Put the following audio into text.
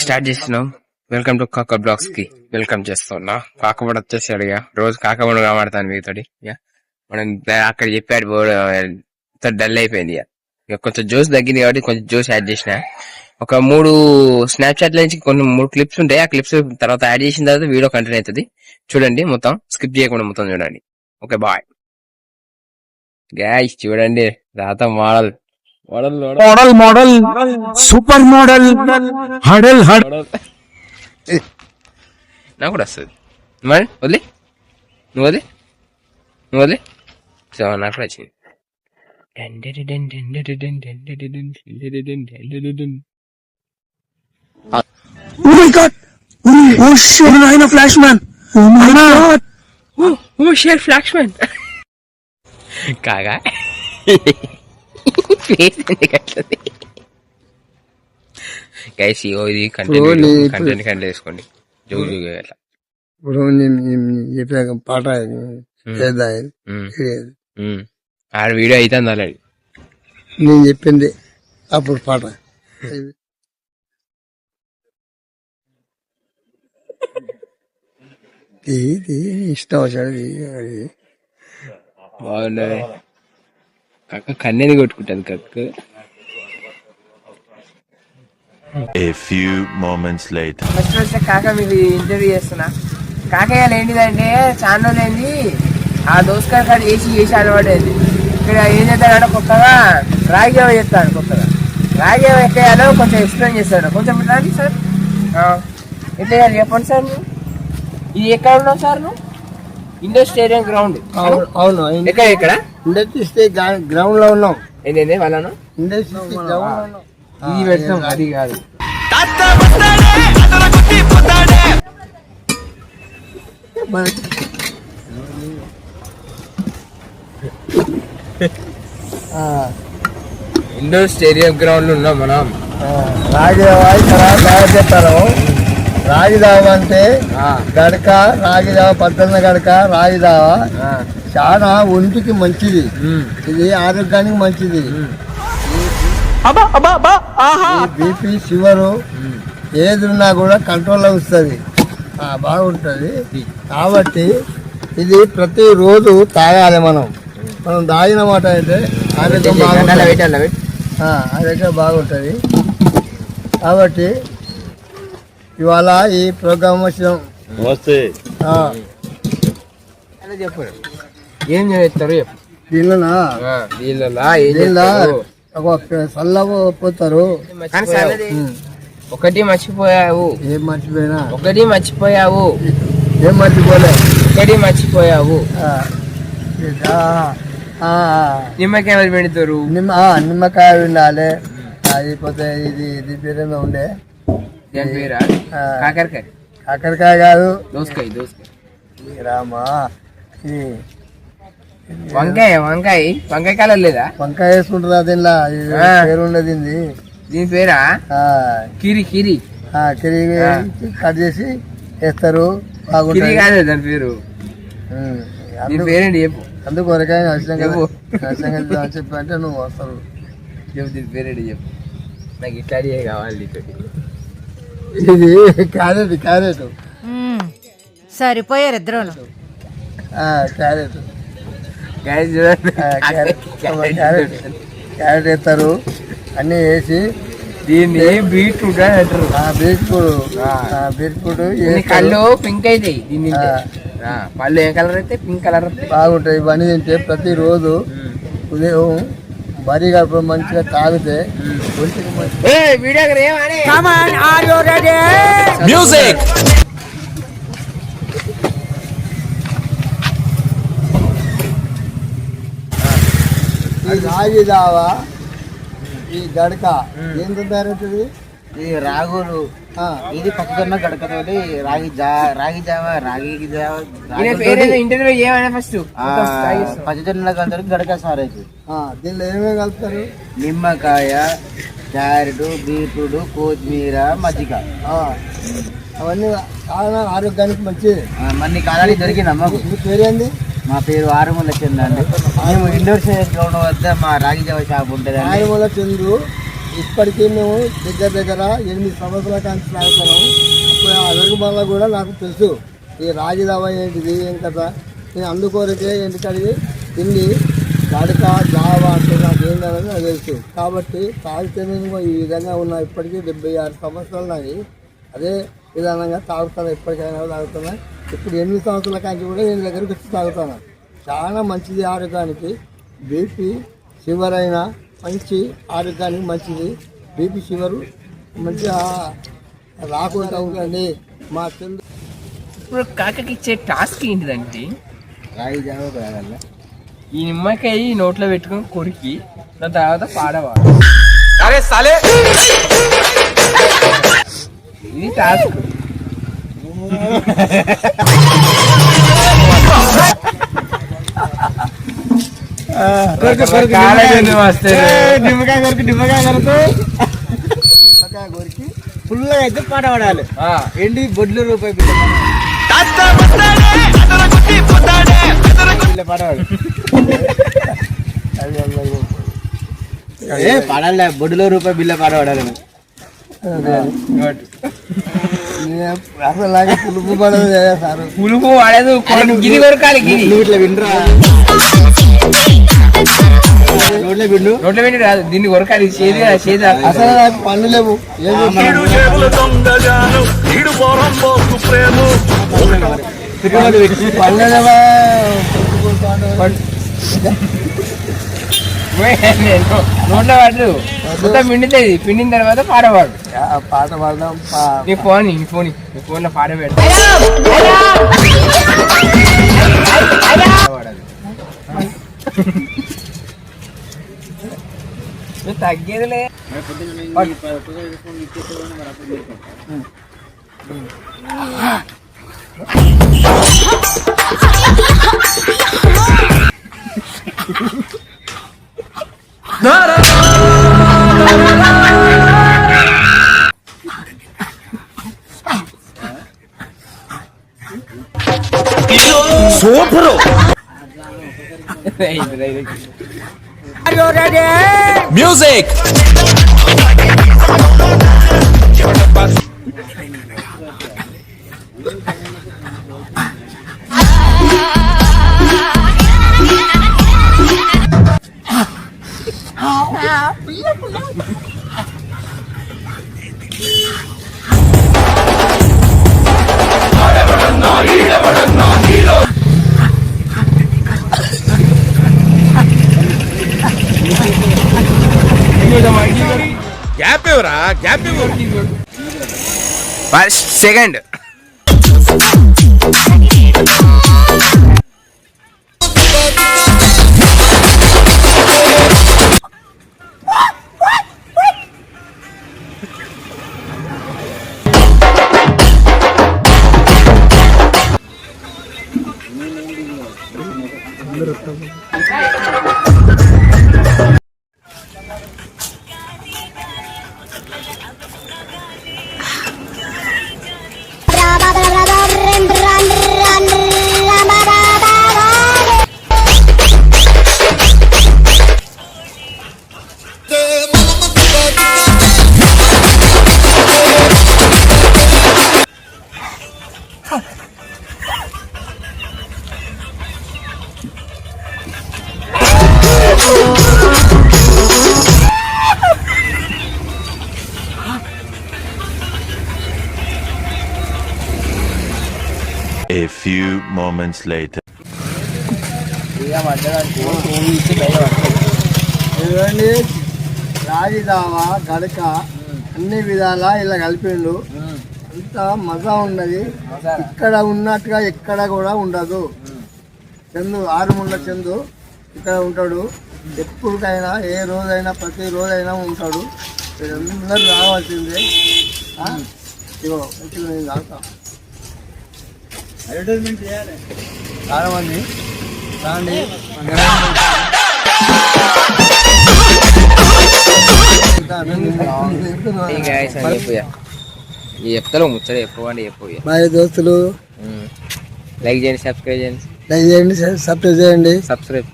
Start చేస్తున్నాం. Welcome to కాక blogs కి వెల్కమ్ చేస్తున్నా. కాకబడి వచ్చేసాడు. ఇక రోజు కాకబడి కామాడతాను మీతోటి. ఇక మనం అక్కడ చెప్పాడు డల్ అయిపోయింది. ఇక కొంచెం జోష్ తగ్గింది కాబట్టి కొంచెం జోష్ యాడ్ చేసిన. ఒక 3 స్నాప్చాట్ నుంచి కొన్ని 3 క్లిప్స్ ఉంటాయి. ఆ క్లిప్స్ తర్వాత యాడ్ చేసిన తర్వాత వీడియో కంటిన్యూ అవుతుంది. చూడండి, మొత్తం స్కిప్ చేయకుండా మొత్తం చూడండి. Okay, bye guys. చూడండి, రాత model model model super model huddle huddle నాకు కూడా వస్తుంది. మరి వదిలే, నువ్వు వదిలే. సో నాకు కూడా వచ్చింది. Oh my god! Oh shit! I'm a flashman! Oh my god! Oh shit, flashman! కాగా గైస్, ఇది కంటెంట్ వేసుకోండి. జోగు జోగు అట్లా. ఇప్పుడు చెప్పాక పాట ఆడ వీడియో అయితే ఆల్రెడీ నేను చెప్పింది అప్పుడు పాట. ఇష్టం వచ్చాడు. బాగుండదు కక్క, కన్నెని కొట్టుకుంటాను కక్క. A few moments later. First కాక మీకు ఇంటర్వ్యూ చేస్తున్నా. కాకయ్యాలు ఏంటిదంటే చాలా రోజులైంది ఆ దోసకాయ కాడ చేసి అలవాటైంది. ఇక్కడ ఏం చేస్తాడంటే కొత్తగా రాగి జావ చేస్తాడు. కొత్తగా రాగి జావ ఎట్లా చేయాలో కొంచెం ఎక్స్ప్లెయిన్ చేస్తాడు. కొంచెం రాండి సార్, ఎట్లా చేయాలి చెప్పండి సార్. ఇది ఎక్కడ ఉన్నావు సార్ నువ్వు? Indoor stadium ground. అవును, ఇక్కడ ఇండస్ట్రీ గ్రౌండ్ లో ఉన్నాం. ఏంటండి వాళ్ళను ఇండస్ట్రీ గ్రౌండ్ లో ఉన్నాం. ఇది పెడతాం, అది కాదు. ఇండోర్ స్టేడియం గ్రౌండ్ లో ఉన్నాం మనం. రాగిదావా ఇక్కడ తయారు చేస్తారు. రాగిదావా అంటే గడక, రాగిదావా పద్దన్న గడక, రాగిదావా చాలా ఒంటికి మంచిది. ఇది ఆరోగ్యానికి మంచిది. బీపీ, షుగరు ఏది ఉన్నా కూడా కంట్రోల్లో వస్తుంది, బాగుంటుంది. కాబట్టి ఇది ప్రతిరోజు తాగాలి. మనం తాగిన మాట అయితే ఆరోగ్యం బాగుంటుంది. కాబట్టి ఇవాళ ఈ ప్రోగ్రామ్ వచ్చినాం. చెప్పండి, ఏం చేస్తారు? దీనిలో చల్లపోతారు. ఒకటి మర్చిపోయావు. ఏం మర్చిపోయినా? ఒకటి మర్చిపోయావు. ఏం మర్చిపోలే? ఒకటి మర్చిపోయావు. నిమ్మకాయ పెడతారు. నిమ్మకాయ ఉండాలి. అయిపోతే ఇది పేరేమో ఉండే, దాని పేరా? కాకరకాయ. కాకరకాయ కాదు, దోసకాయ. రామా, వంకాయ కలర్ లేదా? వంకాయ వేసుకుంటారా దీనిలో? పేరు ఉండదు దీని పేరా? కిరి కట్ చేసి వేస్తారు. బాగుంటుంది కాదు దాని పేరు. పేరేంటి చెప్పు. అందుకు వరకాయ నష్టంగా చెప్పంటే నువ్వు వస్తావు. చెప్పు, దీని పేరేంటి చెప్పు. నాకు ఇట్లాంటివే కావాలి. ఇది క్యారెట్. సరిపోయారు ఇద్దరు. క్యారెట్ వేస్తారు. అన్ని వేసి దీన్ని బీట్రూట్ అంటారు. బీట్రూట్ కళ్ళు పింక్ అవుతాయి. దీన్ని పళ్ళు ఏ కలర్ అయితే పింక్ కలర్ బాగుంటాయి. ఇవన్నీ తింటే ప్రతిరోజు ఉదయం భారీ గడప మంచిగా తాగితే ఒంటికి మ్యూజిక్. రాగి జావా, ఈ గడక ఏం తయారవుతుంది? ఈ రాగులు, ఇది పచ్చజొన్న గడకతోటి పచ్చజొన్న గడక గడక సార్ అయితే. దీనిలో ఏమేమి కలుపుతారు? నిమ్మకాయ, క్యారెట్, బీట్రూట్, కొత్తిమీర, మజ్జిగ. అవన్నీ చాలా ఆరోగ్యానికి మంచిది. మన్ని కాలానికి దొరికిందమ్మా. మీ పేరేంది? మా పేరు ఆరుమూల చంద్ర అండి. మేము ఇండోర్ గ్రౌండ్ వద్ద మా రాగి జావ షాప్ ఉంటుంది. ఆరుమూల చంద్రు ఇప్పటికీ మేము దగ్గర 8 సంవత్సరాల కానీ తాగుతున్నాము. అప్పుడు ఆ వెలుగుబాల కూడా నాకు తెలుసు ఈ రాగిదావ ఏంటిది ఏం కదా. నేను అందుకోరికే ఎందుకడిగి తిండి గడక జావ అంటే నాకు ఏం కాదని నాకు తెలుసు. కాబట్టి తాగితే నేను ఈ విధంగా ఉన్నా. ఇప్పటికీ 76 సంవత్సరాలు నాది అదే విధానంగా తాగుతాను. ఎప్పటికైనా తాగుతున్నా. ఇప్పుడు 8 సంవత్సరాల కానీ కూడా నేను దగ్గరికి వచ్చి తాగుతాను. చాలా మంచిది ఆరోగ్యానికి. బీపీ షుగర్ అయినా మంచి ఆరోగ్యానికి మంచిది. బీపీ షుగరు మంచిగా రాకుండా ఉంటుంది. మా తెలుగు ఇప్పుడు కాకకి ఇచ్చే టాస్క్ ఏంటిదంటే రాగి జావ తాగాలి. ఈ నిమ్మకాయ నోట్లో పెట్టుకుని కొరికి దాని తర్వాత పాడవాడు. అరే సాలే ఇది టాస్క్. నిమ్మకాయ కొరికి ఫుల్గా అయితే పాట పడాలి. ఏంటి బొడ్లు రూపాయి బిల్ల పాడవాడు. పడాలి బొడ్డులో రూపాయి బిల్ల పాడవాడాలి. అసలు లాగా పులుపు పడదు కదా సార్. పులుపు పడదు గిరి కొరకాలి. గిరి ఇట్లా విండ్రా రోడ్ల విండు రాదు దీన్ని కొరకాలి. చేది అసలు నాకు పనులు లేవు. పనులేవా నోట్లో పడదు. మొత్తం పిండుతుంది. పిండిన తర్వాత పాడవాడు. పాట పాడదాం. నీ ఫోన్లో పాట పెడతా. తగ్గేదిలే. Super music. గ్యాప్ ఎవరా gap first second A few moments later. చూడండి రాగి దావా గడక అన్ని విధాలా ఇలా కలిపిండు. అంత మజా ఉన్నది. ఇక్కడ ఉన్నట్టుగా ఎక్కడ కూడా ఉండదు. చందు ఆరుముళ్ళ చందు ఇక్కడ ఉంటాడు. ఎప్పటికైనా ఏ రోజైనా ప్రతి రోజైనా ఉంటాడు. మీరందరూ రావాల్సిందే. ఇగో మంచిగా నేను తాగుతాను. అడ్వర్టైజ్మెంట్ చేయాలి. చాలా మంది రాండి. చెప్తాను ముచ్చట చెప్పండి. మా దోస్తులు లైక్ చేయండి, సబ్స్క్రైబ్ చేయండి. సబ్స్క్రైబ్ చేయండి. సబ్స్క్రైబ్